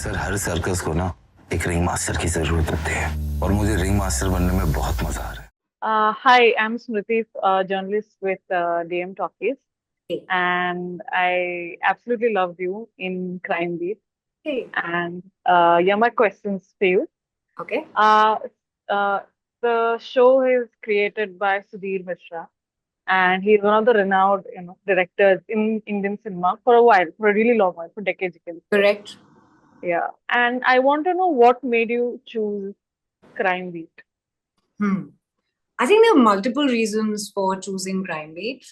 अक्सर हर सर्कस को ना एक रिंग मास्टर की जरूरत होती है और मुझे रिंग मास्टर बनने में बहुत मजा आ रहा है. Hi, I'm Smriti, journalist with DM Talkies, Hey. and I absolutely loved you in Crime Beat. Hey. And yeah, my questions for you. Okay. Uh, uh, the show is created by Sudhir Mishra, and he's one of the renowned, directors in Indian cinema for a while, for a really long while, for decades, you can say. Correct. Yeah, and I want to know what made you choose Crime Beat. I think there are multiple reasons for choosing Crime Beat.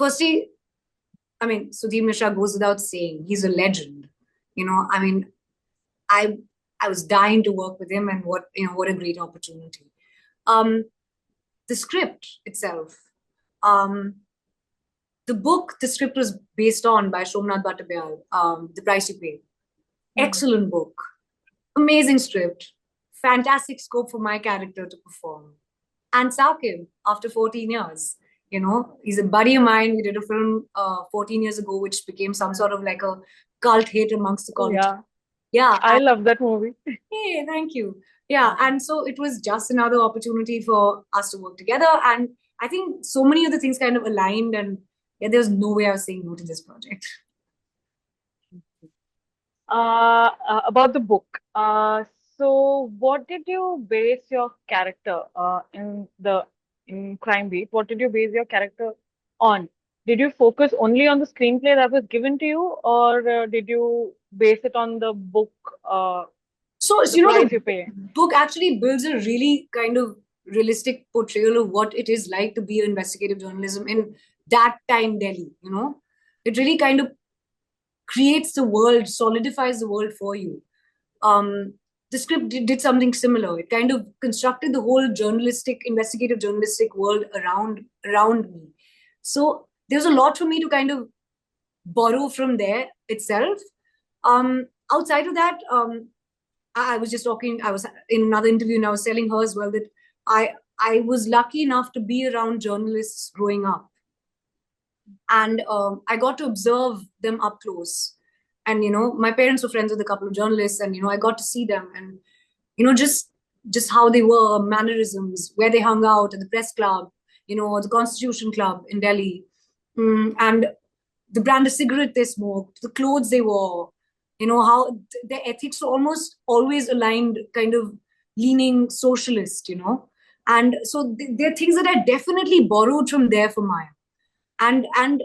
Firstly, Sudhir Mishra goes without saying, he's a legend. I I was dying to work with him, and what a great opportunity. Um, the script itself, um, the script was based on by Somnath Bhattabyar, The Price You Pay. Excellent book, amazing script, fantastic scope for my character to perform. And Saqib, after 14 years, he's a buddy of mine. We did a film 14 years ago, which became some sort of like a cult hit amongst the college. Yeah, I love that movie. Hey, thank you. Yeah, and so it was just another opportunity for us to work together. And I think so many of the things kind of aligned, and yeah, there was no way I was saying no to this project. About the book. So what did you base your character in Crime Beat? What did you base your character on? Did you focus only on the screenplay that was given to you, or did you base it on the book? So The price you pay. book actually builds a really kind of realistic portrayal of what it is like to be an investigative journalism in that time Delhi. It really kind of creates the world, solidifies the world for you. The script did something similar. It kind of constructed the whole investigative journalistic world around me. So there's a lot for me to kind of borrow from there itself. Outside of that, I was just talking. I was in another interview, and I was telling her as well that I was lucky enough to be around journalists growing up, and I got to observe them up close. And my parents were friends with a couple of journalists, and I got to see them, and just how they were, mannerisms, where they hung out at the press club, or the Constitution Club in Delhi, and the brand of cigarette they smoked, the clothes they wore, how their ethics were almost always aligned, kind of leaning socialist, and so they're things that I definitely borrowed from there for Maya. And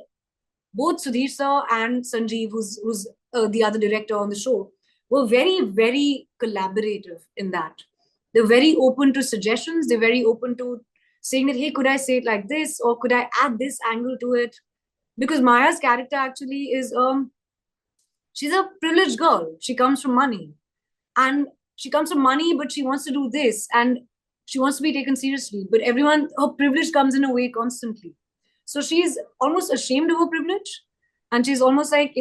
both Sudhir sir and Sanjeev, who's the other director on the show, were very, very collaborative in that. They're very open to suggestions. They're very open to saying that, hey, could I say it like this, or could I add this angle to it? Because Maya's character actually is she's a privileged girl. She comes from money, and she comes from money, but she wants to do this, and she wants to be taken seriously. But her privilege comes in a way constantly. So she's almost ashamed of her privilege, and she's almost like,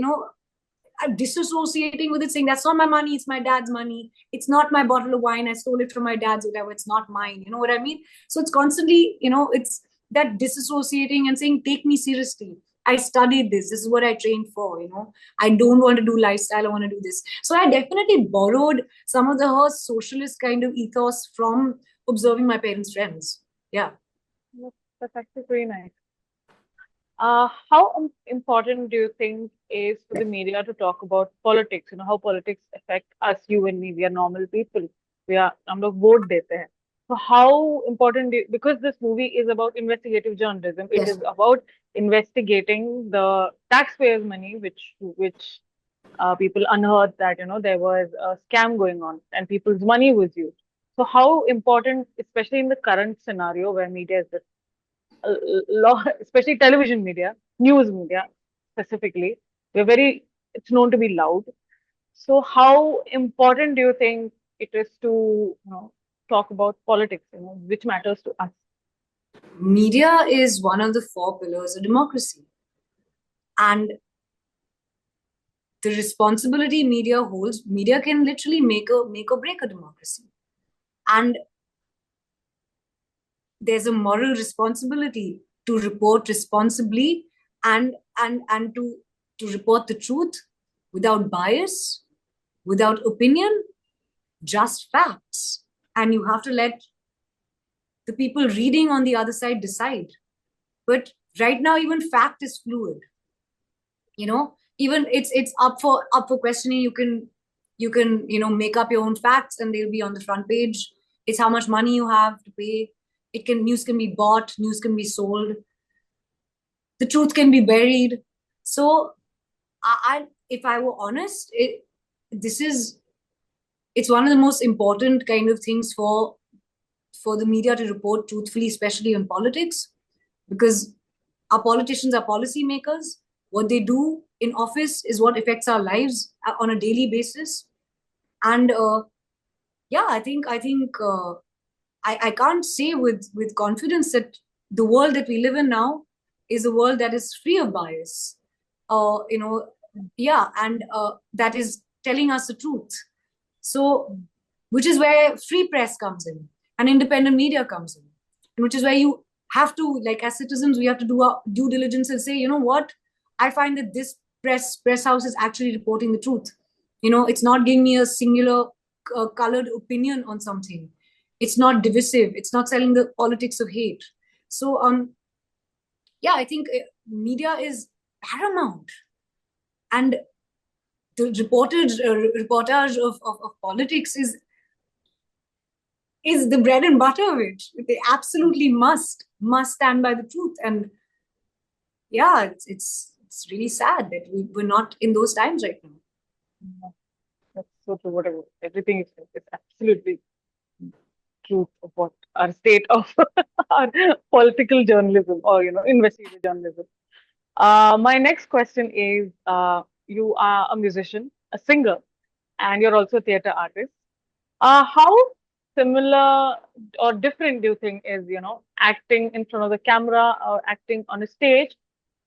disassociating with it, saying that's not my money, it's my dad's money. It's not my bottle of wine, I stole it from my dad's, whatever. It's not mine. You know what I mean? So it's constantly, it's that disassociating and saying, take me seriously. I studied this. This is what I trained for. I don't want to do lifestyle. I want to do this. So I definitely borrowed some of her socialist kind of ethos from observing my parents' friends. Yeah. That's actually pretty nice. How important do you think is for the media to talk about politics? How politics affect us, you and me. We are normal people. हम लोग vote देते हैं. So how important, because this movie is about investigative journalism, it is about investigating the taxpayers' money, which people unearthed that there was a scam going on and people's money was used. So how important, especially in the current scenario where media is just especially television media, news media specifically, it's known to be loud. So how important do you think it is to talk about politics, which matters to us? Media is one of the 4 pillars of democracy. And the responsibility media holds, media can literally make or break a democracy. And there's a moral responsibility to report responsibly and to report the truth without bias, without opinion, just facts. And you have to let the people reading on the other side decide. But right now, even fact is fluid. Even it's up for questioning. You can make up your own facts and they'll be on the front page. It's how much money you have to pay. News can be bought, news can be sold, the truth can be buried. So if I were honest, it's one of the most important kind of things for the media to report truthfully, especially on politics, because our politicians are policymakers. What they do in office is what affects our lives on a daily basis. And I can't say with confidence that the world that we live in now is a world that is free of bias. And that is telling us the truth. So, which is where free press comes in and independent media comes in, and which is where you have to, like, as citizens, we have to do our due diligence and say, you know what, I find that this press house is actually reporting the truth. It's not giving me a singular colored opinion on something. It's not divisive. It's not selling the politics of hate. So, I think media is paramount, and the reportage of politics is the bread and butter of it. They absolutely must stand by the truth. And it's really sad that we're not in those times right now. That's so true. Whatever, everything is said is absolutely truth of what our state of our political journalism, or investigative journalism. My next question is: you are a musician, a singer, and you're also a theater artist. How similar or different do you think is acting in front of the camera or acting on a stage,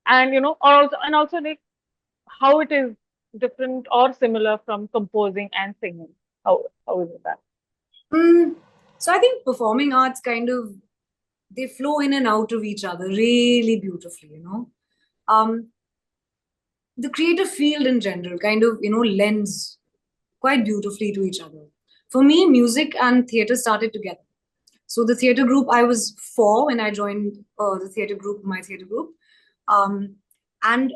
and also like how it is different or similar from composing and singing? How is it that? So I think performing arts they flow in and out of each other really beautifully. The creative field in general lends quite beautifully to each other. For me, music and theater started together. So the theater group, I was 4 when I joined my theater group. And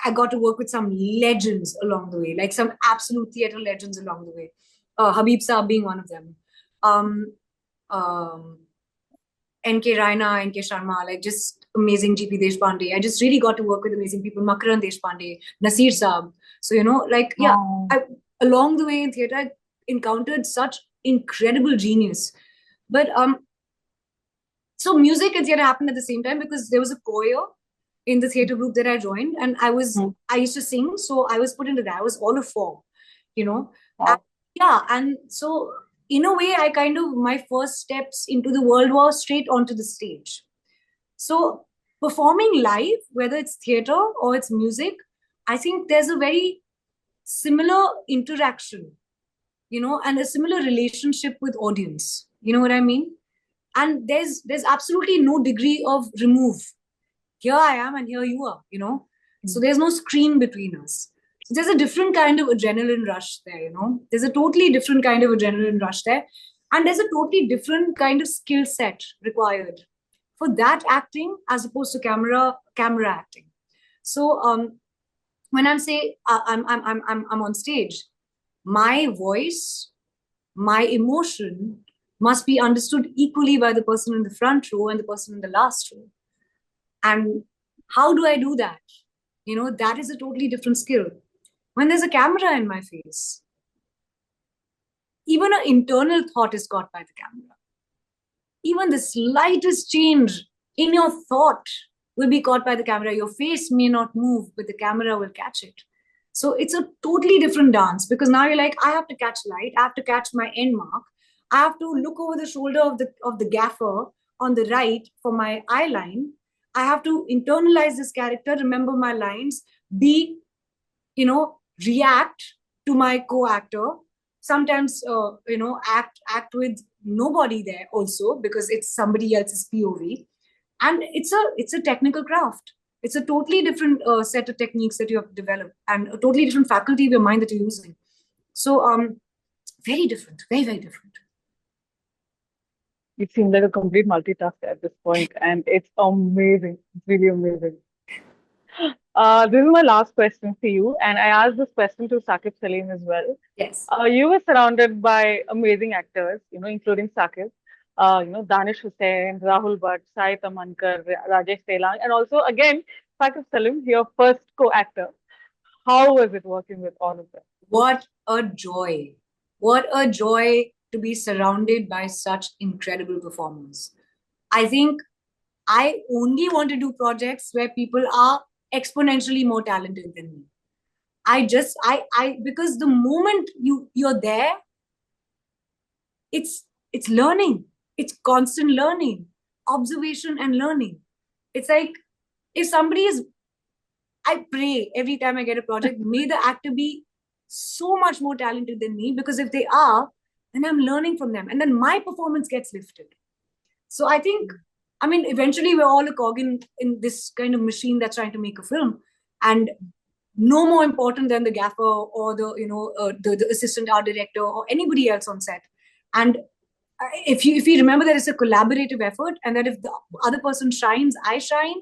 I got to work with some legends along the way, like some absolute theater legends along the way. Habib Saab being one of them. N.K. Raina, N.K. Sharma, like just amazing G.P. Deshpande. I just really got to work with amazing people. Makaran Deshpande, Nasir Saab. So, along the way in theater, I encountered such incredible genius. But so music and theater happened at the same time because there was a choir in the theater group that I joined, and I used to sing, so I was put into that. I was all of 4, Wow. And so in a way, my first steps into the world were straight onto the stage. So performing live, whether it's theater or it's music, I think there's a very similar interaction, and a similar relationship with audience. You know what I mean? And there's absolutely no degree of remove. Here I am and here you are, So there's no screen between us. So there's a different kind of adrenaline rush there, There's a totally different kind of adrenaline rush there. And there's a totally different kind of skill set required for that acting as opposed to camera acting. So when I'm on stage, my voice, my emotion must be understood equally by the person in the front row and the person in the last row. And how do I do that? That is a totally different skill. When there's a camera in my face, even an internal thought is caught by the camera. Even the slightest change in your thought will be caught by the camera. Your face may not move, but the camera will catch it. So it's a totally different dance, because now you're like, I have to catch light, I have to catch my end mark, I have to look over the shoulder of the gaffer on the right for my eye line. I have to internalize this character, remember my lines, react to my co-actor. Sometimes, act with nobody there also, because it's somebody else's POV. And it's a technical craft. It's a totally different set of techniques that you have to develop, and a totally different faculty of your mind that you're using. So, very different, very, very different. You seem like a complete multitasker at this point, and it's amazing. It's really amazing. This is my last question for you, and I asked this question to Saqib Salim as well. Yes. You were surrounded by amazing actors, including Saqib, Danish Hussain, Rahul Bhatt, Sai Tamankar, Rajesh Telang, and also again Saqib Salim, your first co-actor. How was it working with all of them? What a joy! What a joy to be surrounded by such incredible performers. I think I only want to do projects where people are exponentially more talented than me. Because the moment you're there, it's learning. It's constant learning, observation and learning. It's like if somebody is, I pray every time I get a project, may the actor be so much more talented than me, because if they are, then I'm learning from them, and then my performance gets lifted. So I think, I mean, eventually we're all a cog in this kind of machine that's trying to make a film, and no more important than the gaffer or the assistant art director or anybody else on set. And if you remember that it's a collaborative effort, and that if the other person shines, I shine,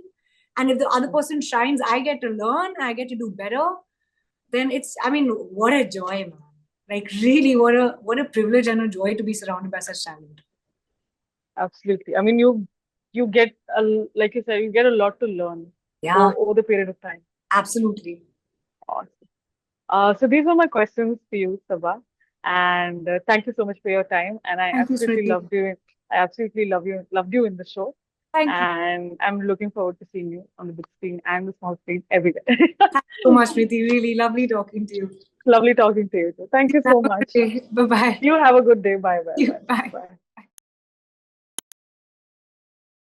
and if the other person shines, I get to learn, I get to do better, then it's, I mean, what a joy, man. Like really, what a privilege and a joy to be surrounded by such talent. Absolutely. I mean, you get like you said, you get a lot to learn over the period of time. Absolutely. Awesome. So these were my questions for you, Saba, and thank you so much for your time. And I absolutely loved you. I absolutely loved you in the show. Thank you. And I'm looking forward to seeing you on the big screen and the small screen every day. Thank you so much, Smriti. Really lovely talking to you. Lovely talking to you too. Thank you so much. Bye-bye. You have a good day. Bye. Bye. Bye.